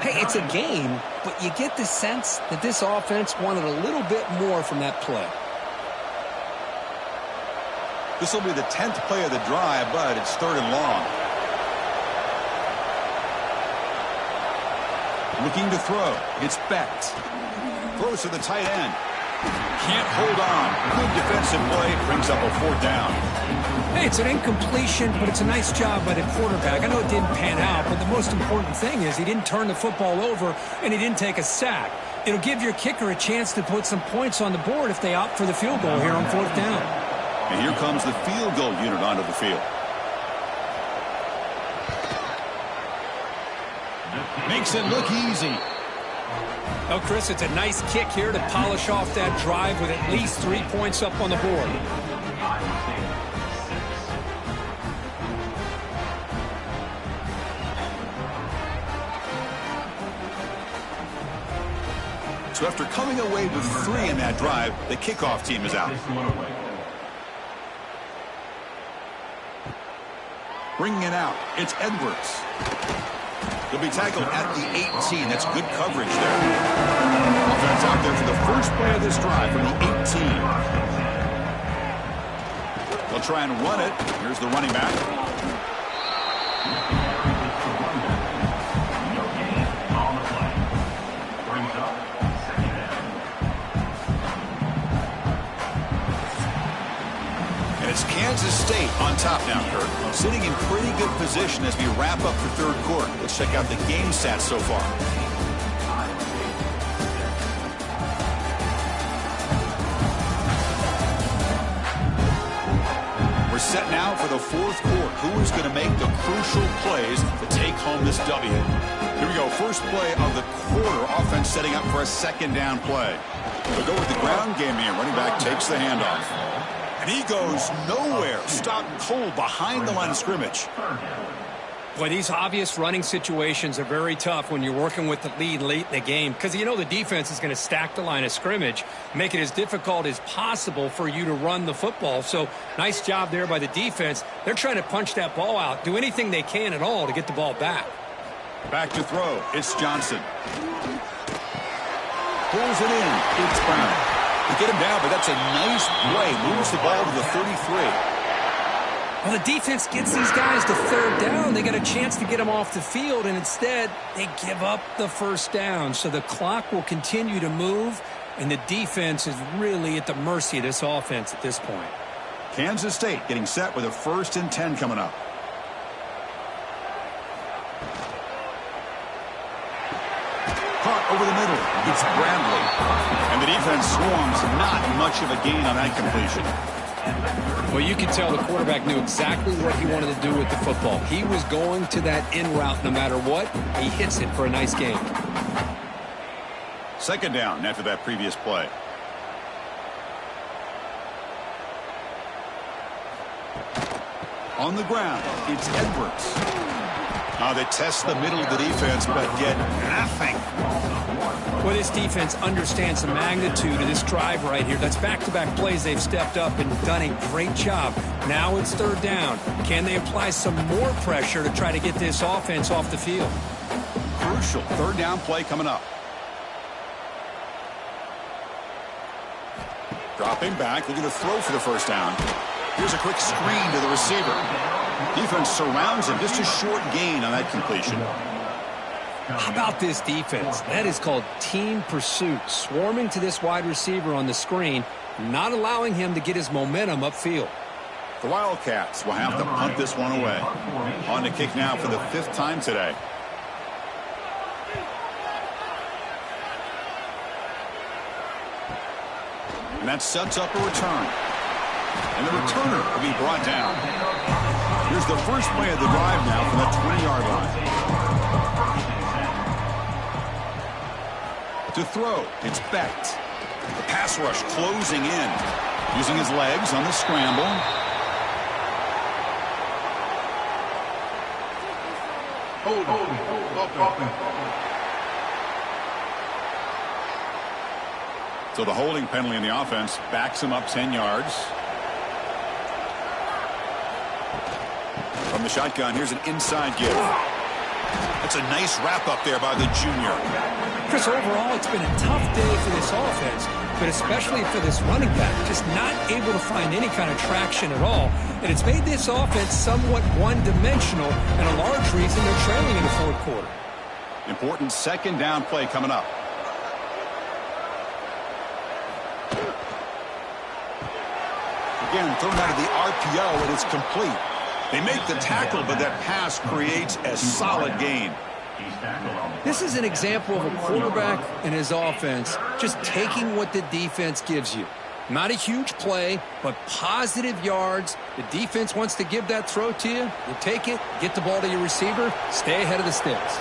Hey, it's a game, but you get the sense that this offense wanted a little bit more from that play. This will be the 10th play of the drive, but it's third and long. Looking to throw. It's Becht. Throws to the tight end. Can't hold on. Good defensive play. Brings up a fourth down. Hey, it's an incompletion, but it's a nice job by the quarterback. I know it didn't pan out, but the most important thing is he didn't turn the football over and he didn't take a sack. It'll give your kicker a chance to put some points on the board if they opt for the field goal here on fourth down. And here comes the field goal unit onto the field. Makes it look easy. Oh, Chris, it's a nice kick here to polish off that drive with at least 3 points up on the board. So after coming away with 3 in that drive, the kickoff team is out. Bringing it out, it's Edwards. He'll be tackled at the 18. That's good coverage there. Offense out there for the first play of this drive from the 18. They'll try and run it. Here's the running back. It's Kansas State on top now, Kurt. Sitting in pretty good position as we wrap up the third quarter. Let's check out the game stats so far. We're set now for the fourth quarter. Who is going to make the crucial plays to take home this W? Here we go. First play of the quarter. Offense setting up for a second down play. They'll go with the ground game here. Running back takes the handoff. And he goes nowhere. Stopped cold behind the line of scrimmage. Boy, these obvious running situations are very tough when you're working with the lead late in the game because you know the defense is going to stack the line of scrimmage, make it as difficult as possible for you to run the football. So nice job there by the defense. They're trying to punch that ball out, do anything they can at all to get the ball back. Back to throw. It's Johnson. Pulls it in. It's Brown. To get him down, but that's a nice play. Moves the ball to the 33. Well, the defense gets these guys to third down. They got a chance to get them off the field, and instead they give up the first down. So the clock will continue to move, and the defense is really at the mercy of this offense at this point. Kansas State getting set with a 1st and 10 coming up. Caught over the middle. It's Bradley. And the defense swarms. Not much of a gain on that completion. Well, you can tell the quarterback knew exactly what he wanted to do with the football. He was going to that in route no matter what. He hits it for a nice gain. Second down after that previous play. On the ground, it's Edwards. They test the middle of the defense, but get nothing. Well, this defense understands the magnitude of this drive right here. That's back-to-back plays. They've stepped up and done a great job. Now it's third down. Can they apply some more pressure to try to get this offense off the field? Crucial third down play coming up. Dropping back, looking to throw for the first down. Here's a quick screen to the receiver. Defense surrounds him. Just a short gain on that completion. How about this defense? That is called team pursuit. Swarming to this wide receiver on the screen, not allowing him to get his momentum upfield. The Wildcats will have to punt this one away. On to kick now for the 5th time today. And that sets up a return. And the returner will be brought down. Here's the first play of the drive now from the 20-yard line. To throw, it's Becht. The pass rush closing in. Using his legs on the scramble. So the holding penalty in the offense backs him up 10 yards. From the shotgun, here's an inside give. That's a nice wrap-up there by the junior. Chris, overall, it's been a tough day for this offense, but especially for this running back. Just not able to find any kind of traction at all. And it's made this offense somewhat one-dimensional, and a large reason they're trailing in the fourth quarter. Important second down play coming up. Again, thrown out of the RPO, and it's complete. They make the tackle, but that pass creates a solid gain. This is an example of a quarterback and his offense just taking what the defense gives you. Not a huge play, but positive yards. The defense wants to give that throw to you. You take it, get the ball to your receiver, stay ahead of the sticks.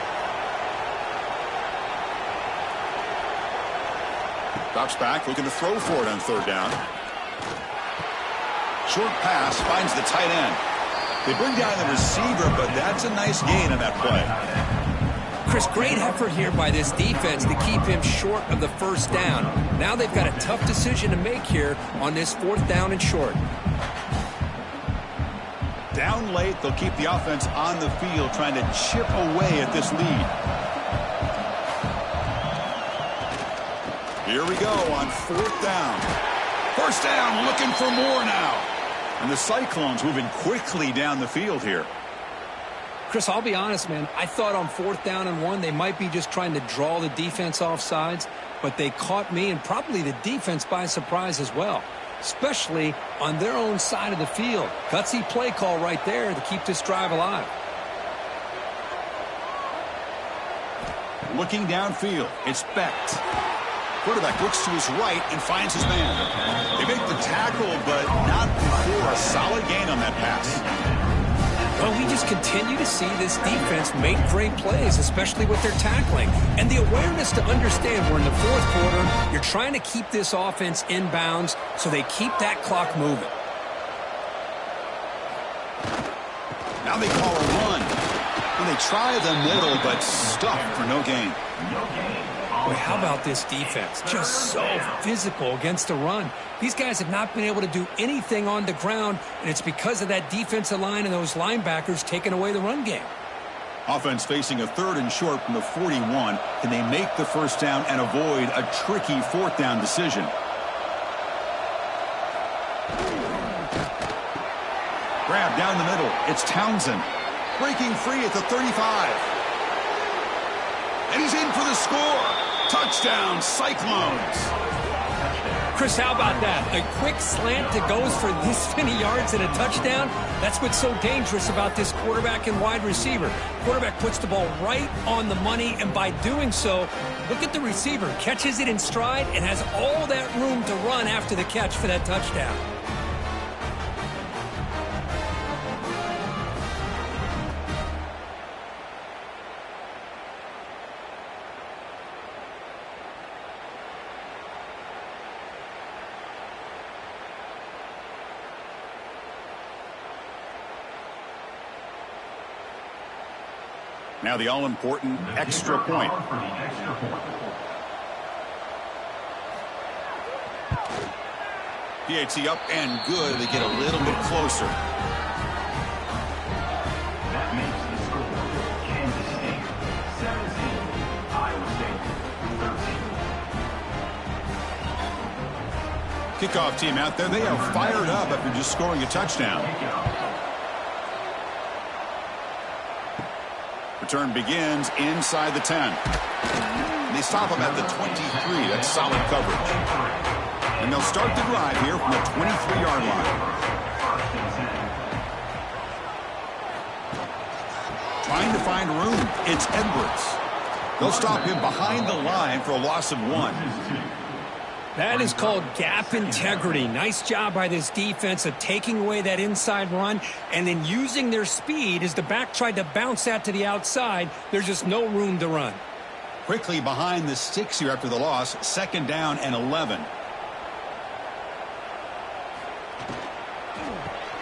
Drops back, looking to throw for it on third down. Short pass finds the tight end. They bring down the receiver, but that's a nice gain on that play. Chris, great effort here by this defense to keep him short of the first down. Now they've got a tough decision to make here on this 4th down and short. Down late, they'll keep the offense on the field, trying to chip away at this lead. Here we go on 4th down. First down, looking for more now. And the Cyclones moving quickly down the field here. Chris, I'll be honest, man. I thought on 4th down and 1, they might be just trying to draw the defense off sides, but they caught me and probably the defense by surprise as well, especially on their own side of the field. Gutsy play call right there to keep this drive alive. Looking downfield, it's Becht. Quarterback looks to his right and finds his man. They make the tackle, but not before a solid gain on that pass. Well, we just continue to see this defense make great plays, especially with their tackling. And the awareness to understand we're in the 4th quarter, you're trying to keep this offense in bounds so they keep that clock moving. Now they call a run. And they try the middle, but stuffed for no gain. Boy, how about this defense? Just so physical against the run. These guys have not been able to do anything on the ground, and it's because of that defensive line and those linebackers taking away the run game. Offense facing a 3rd and short from the 41. Can they make the first down and avoid a tricky 4th down decision? Grab down the middle. It's Townsend. Breaking free at the 35. And he's in for the score. Touchdown, Cyclones. Chris, how about that? A quick slant that goes for this many yards and a touchdown? That's what's so dangerous about this quarterback and wide receiver. Quarterback puts the ball right on the money, and by doing so, look at the receiver. Catches it in stride and has all that room to run after the catch for that touchdown. Now the all-important extra point. PAT up and good. They get a little bit closer. That makes the score Kansas State 17, Iowa State 13. Kickoff team out there. They are fired up after just scoring a touchdown. Return begins inside the 10. They stop him at the 23. That's solid coverage. And they'll start the drive here from the 23-yard line. Trying to find room. It's Edwards. They'll stop him behind the line for a loss of 1. That is called gap integrity. Nice job by this defense of taking away that inside run and then using their speed as the back tried to bounce that to the outside. There's just no room to run. Quickly behind the sticks here after the loss. 2nd down and 11.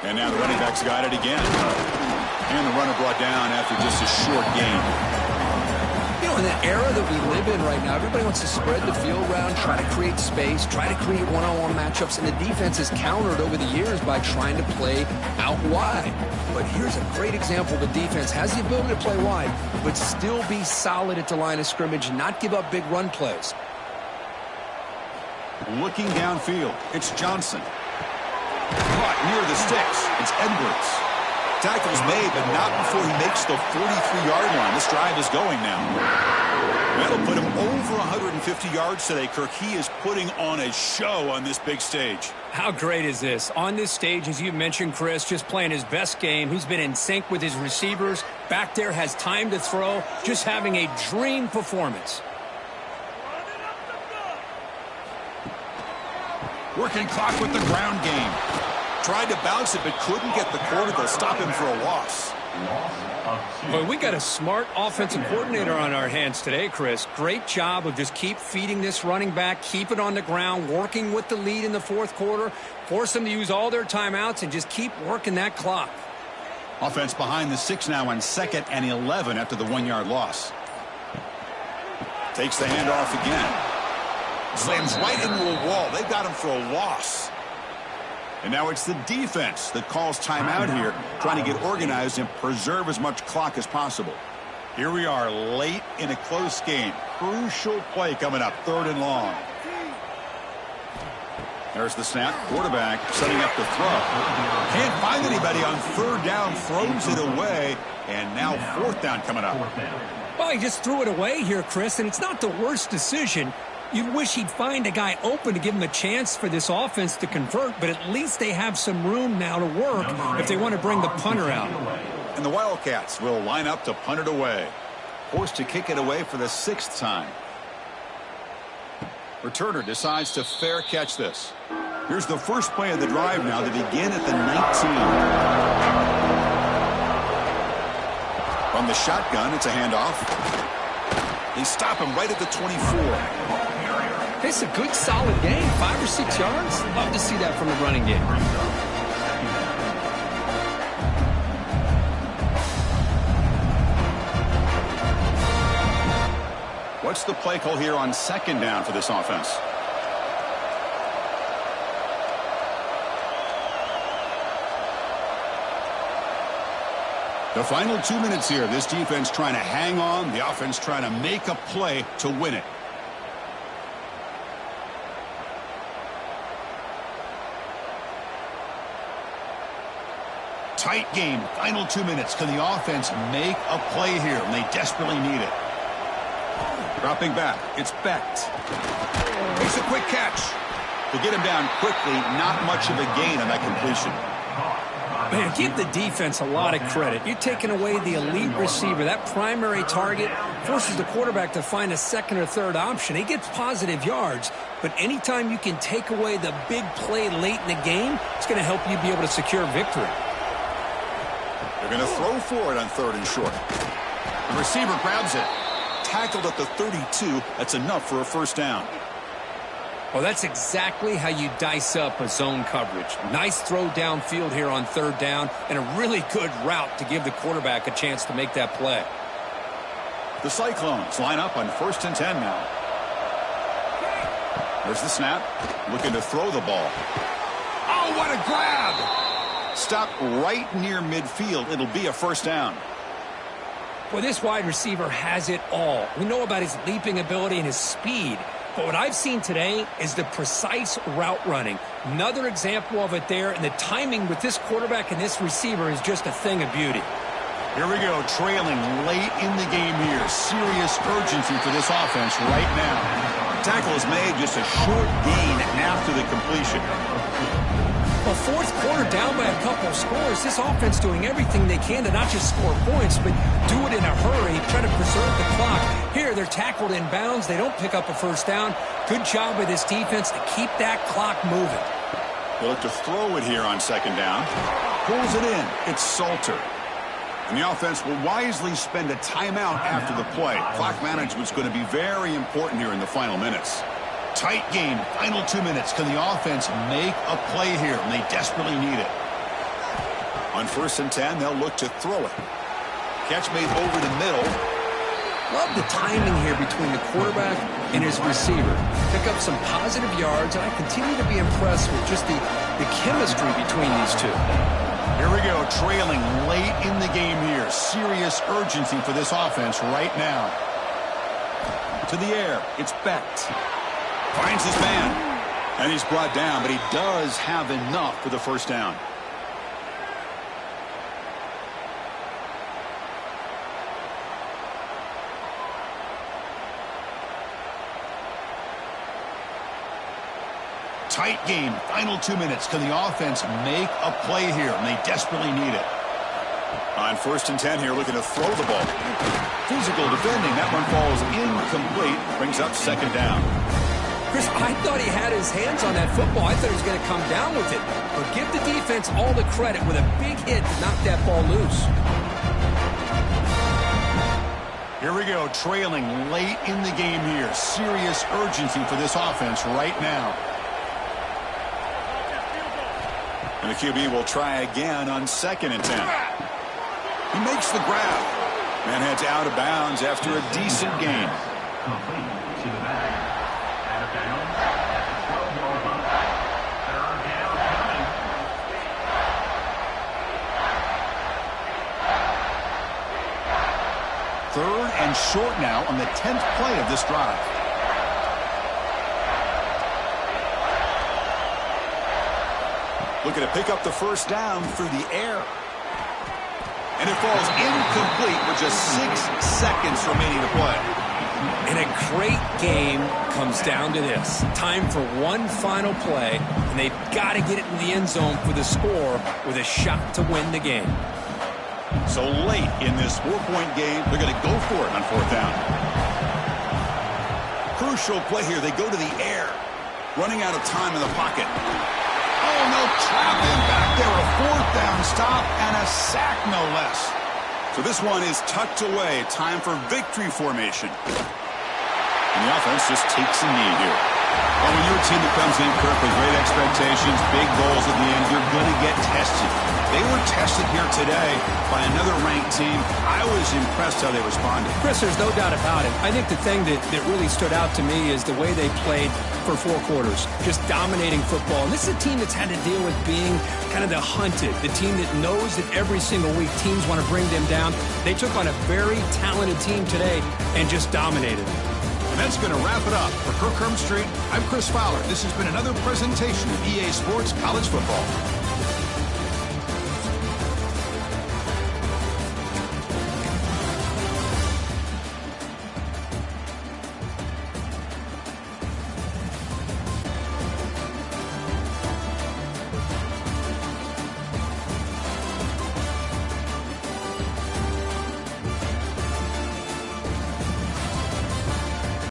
And now the running back's got it again. And the runner brought down after just a short gain. You know, in the era that we live in right now, everybody wants to spread the field around, try to create space, try to create one-on-one matchups, and the defense has countered over the years by trying to play out wide. But here's a great example. The defense has the ability to play wide, but still be solid at the line of scrimmage and not give up big run plays. Looking downfield, it's Johnson. Caught near the sticks. It's Edwards. Tackle's made, but not before he makes the 43-yard line. This drive is going now. That'll put him over 150 yards today, Kirk. He is putting on a show on this big stage. How great is this? On this stage, as you mentioned, Chris, just playing his best game. He's been in sync with his receivers. Back there has time to throw. Just having a dream performance. Working clock with the ground game. Tried to bounce it, but couldn't get the quarter. They'll stop him for a loss. Well, we got a smart offensive coordinator on our hands today, Chris. Great job of just keep feeding this running back, keep it on the ground, working with the lead in the 4th quarter, force them to use all their timeouts, and just keep working that clock. Offense behind the 6 now on 2nd and 11 after the 1-yard loss. Takes the handoff again. Slams right into a wall. They've got him for a loss. And now it's the defense that calls timeout here, trying to get organized and preserve as much clock as possible. Here we are late in a close game. Crucial play coming up, 3rd and long. There's the snap. Quarterback setting up the throw. Can't find anybody on 3rd down. Throws it away. And now 4th down coming up. Well, he just threw it away here, Chris, and it's not the worst decision. You'd wish he'd find a guy open to give him a chance for this offense to convert, but at least they have some room now to work if they want to bring the punter out. And the Wildcats will line up to punt it away. Forced to kick it away for the 6th time. Returner decides to fair catch this. Here's the first play of the drive now to begin at the 19. From the shotgun, it's a handoff. They stop him right at the 24. It's a good, solid game. 5 or 6 yards. Love to see that from the running game. What's the play call here on 2nd down for this offense? The final 2 minutes here. This defense trying to hang on. The offense trying to make a play to win it. Tight game. Final 2 minutes. Can the offense make a play here? And they desperately need it. Dropping back. It's Becht. Makes a quick catch. To get him down quickly, not much of a gain on that completion. Man, give the defense a lot of credit. You're taking away the elite receiver. That primary target forces the quarterback to find a 2nd or 3rd option. He gets positive yards, but anytime you can take away the big play late in the game, it's going to help you be able to secure victory. They're going to throw for it on 3rd and short. The receiver grabs it. Tackled at the 32. That's enough for a 1st down. Well, that's exactly how you dice up a zone coverage. Nice throw downfield here on 3rd down, and a really good route to give the quarterback a chance to make that play. The Cyclones line up on 1st and 10 now. There's the snap. Looking to throw the ball. Oh, what a grab! Stopped right near midfield. It'll be a 1st down. Well, this wide receiver has it all. We know about his leaping ability and his speed. But what I've seen today is the precise route running. Another example of it there, and the timing with this quarterback and this receiver is just a thing of beauty. Here we go, trailing late in the game here. Serious urgency for this offense right now. Tackle is made, just a short gain after the completion. Well, 4th quarter down by a couple of scores. This offense doing everything they can to not just score points, but do it in a hurry, try to preserve the clock. Here, they're tackled in bounds. They don't pick up a 1st down. Good job by this defense to keep that clock moving. They look to throw it here on 2nd down. Pulls it in. It's Salter. And the offense will wisely spend a timeout after the play. Clock management's going to be very important here in the final minutes. Tight game, final 2 minutes. Can the offense make a play here? And they desperately need it. On 1st and 10, they'll look to throw it. Catch made over the middle. Love the timing here between the quarterback and his receiver. Pick up some positive yards, and I continue to be impressed with just the chemistry between these two. Here we go, trailing late in the game here. Serious urgency for this offense right now. To the air, it's Becht. Finds his man. And he's brought down, but he does have enough for the 1st down. Tight game, final 2 minutes. Can the offense make a play here? And they desperately need it. On 1st and 10 here, looking to throw the ball. Physical defending. That one falls incomplete. Brings up 2nd down. Chris, I thought he had his hands on that football. I thought he was going to come down with it. But give the defense all the credit with a big hit to knock that ball loose. Here we go, trailing late in the game here. Serious urgency for this offense right now. And the QB will try again on 2nd and 10. He makes the grab. And heads out of bounds after a decent gain. Complete to the back. Out of bounds at the 12-yard line. 3rd down coming. short now on the 10th play of this drive. Looking to pick up the first down through the air. And it falls incomplete with just 6 seconds remaining to play. And a great game comes down to this. Time for one final play, and they've got to get it in the end zone for the score with a shot to win the game. So late in this 4-point game, they're going to go for it on 4th down. Crucial play here. They go to the air. Running out of time in the pocket. Oh, no, trapped him back there. A 4th down stop and a sack, no less. So this one is tucked away. Time for victory formation. And the offense just takes a knee here. Well, when you're a team that comes in, Kirk, with great expectations, big goals at the end, you're going to get tested. They were tested here today by another ranked team. I was impressed how they responded. Chris, there's no doubt about it. I think the thing that really stood out to me is the way they played for 4 quarters, just dominating football. And this is a team that's had to deal with being kind of the hunted, the team that knows that every single week teams want to bring them down. They took on a very talented team today and just dominated. And that's going to wrap it up. For Kirk Street, I'm Chris Fowler. This has been another presentation of EA Sports College Football.